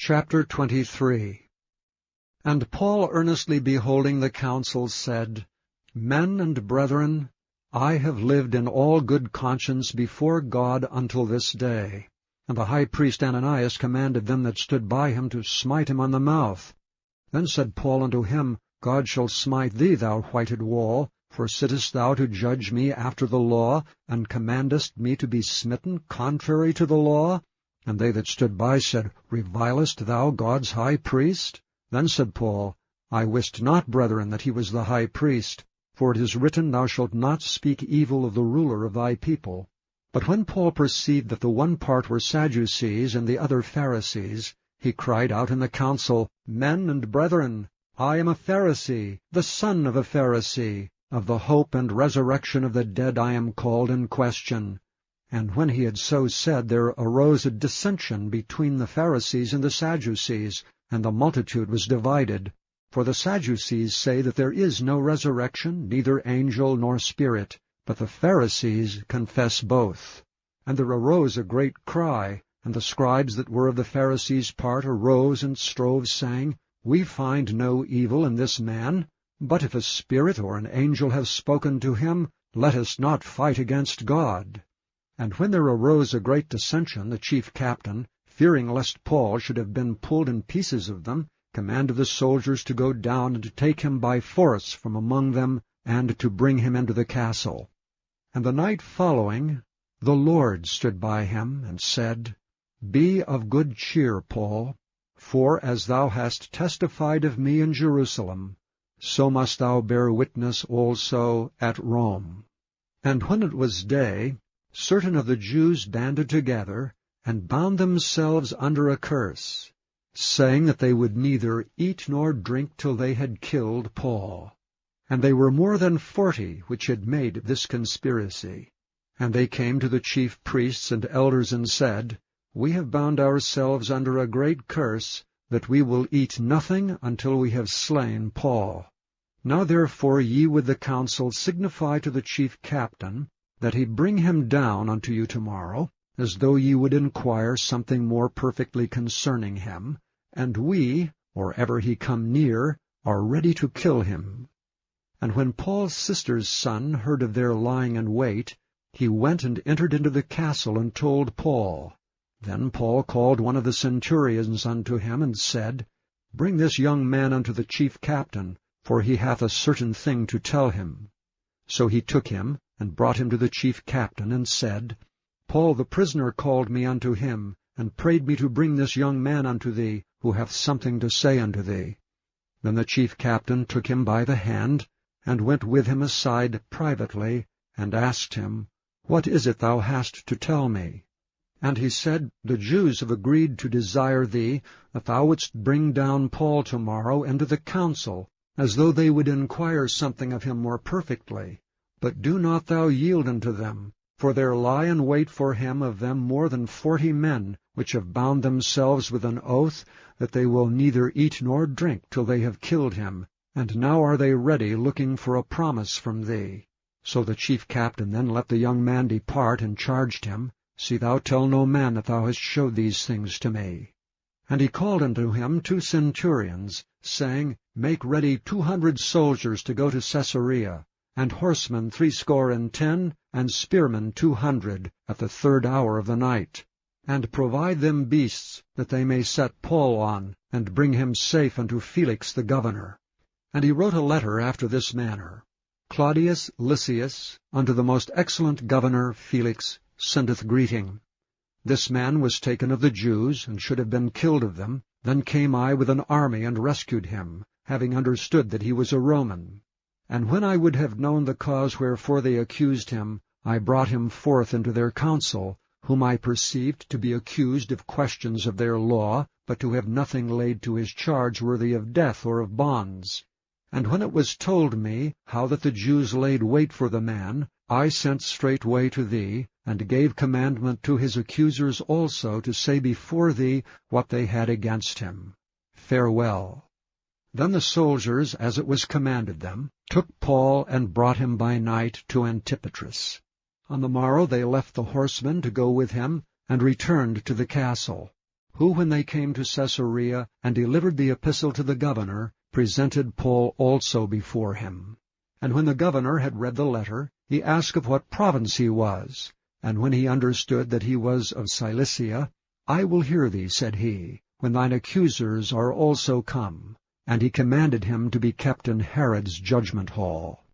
Chapter 23. And Paul, earnestly beholding the council, said, Men and brethren, I have lived in all good conscience before God until this day. And the high priest Ananias commanded them that stood by him to smite him on the mouth. Then said Paul unto him, God shall smite thee, thou whited wall, for sittest thou to judge me after the law, and commandest me to be smitten contrary to the law? And they that stood by said, Revilest thou God's high priest? Then said Paul, I wist not, brethren, that he was the high priest, for it is written, Thou shalt not speak evil of the ruler of thy people. But when Paul perceived that the one part were Sadducees and the other Pharisees, he cried out in the council, Men and brethren, I am a Pharisee, the son of a Pharisee. Of the hope and resurrection of the dead I am called in question. And when he had so said, there arose a dissension between the Pharisees and the Sadducees, and the multitude was divided. For the Sadducees say that there is no resurrection, neither angel nor spirit, but the Pharisees confess both. And there arose a great cry, and the scribes that were of the Pharisees' part arose and strove, saying, We find no evil in this man, but if a spirit or an angel have spoken to him, let us not fight against God. And when there arose a great dissension, the chief captain, fearing lest Paul should have been pulled in pieces of them, commanded the soldiers to go down and to take him by force from among them, and to bring him into the castle. And the night following, the Lord stood by him, and said, Be of good cheer, Paul, for as thou hast testified of me in Jerusalem, so must thou bear witness also at Rome. And when it was day, certain of the Jews banded together, and bound themselves under a curse, saying that they would neither eat nor drink till they had killed Paul. And they were more than 40 which had made this conspiracy. And they came to the chief priests and elders, and said, We have bound ourselves under a great curse, that we will eat nothing until we have slain Paul. Now therefore ye with the council signify to the chief captain, that he bring him down unto you tomorrow, as though ye would inquire something more perfectly concerning him, and we, or ever he come near, are ready to kill him. And when Paul's sister's son heard of their lying in wait, he went and entered into the castle, and told Paul. Then Paul called one of the centurions unto him, and said, Bring this young man unto the chief captain, for he hath a certain thing to tell him. So he took him, and brought him to the chief captain, and said, Paul the prisoner called me unto him, and prayed me to bring this young man unto thee, who hath something to say unto thee. Then the chief captain took him by the hand, and went with him aside privately, and asked him, What is it thou hast to tell me? And he said, The Jews have agreed to desire thee, that thou wouldst bring down Paul tomorrow into the council, as though they would inquire something of him more perfectly. But do not thou yield unto them, for there lie in wait for him of them more than 40 men, which have bound themselves with an oath, that they will neither eat nor drink till they have killed him, and now are they ready, looking for a promise from thee. So the chief captain then let the young man depart, and charged him, See thou tell no man that thou hast showed these things to me. And he called unto him 2 centurions, saying, Make ready 200 soldiers to go to Caesarea, and horsemen 70, and spearmen 200, at the 3rd hour of the night. And provide them beasts, that they may set Paul on, and bring him safe unto Felix the governor. And he wrote a letter after this manner, Claudius Lysias, unto the most excellent governor Felix, sendeth greeting. This man was taken of the Jews, and should have been killed of them. Then came I with an army, and rescued him, having understood that he was a Roman. And when I would have known the cause wherefore they accused him, I brought him forth into their council, whom I perceived to be accused of questions of their law, but to have nothing laid to his charge worthy of death or of bonds. And when it was told me how that the Jews laid wait for the man, I sent straightway to thee, and gave commandment to his accusers also to say before thee what they had against him. Farewell. Then the soldiers, as it was commanded them, took Paul and brought him by night to Antipatris. On the morrow they left the horsemen to go with him, and returned to the castle. who, when they came to Caesarea and delivered the epistle to the governor, presented Paul also before him. And when the governor had read the letter, he asked of what province he was. And when he understood that he was of Cilicia, I will hear thee, said he, when thine accusers are also come. And he commanded him to be kept in Herod's judgment hall.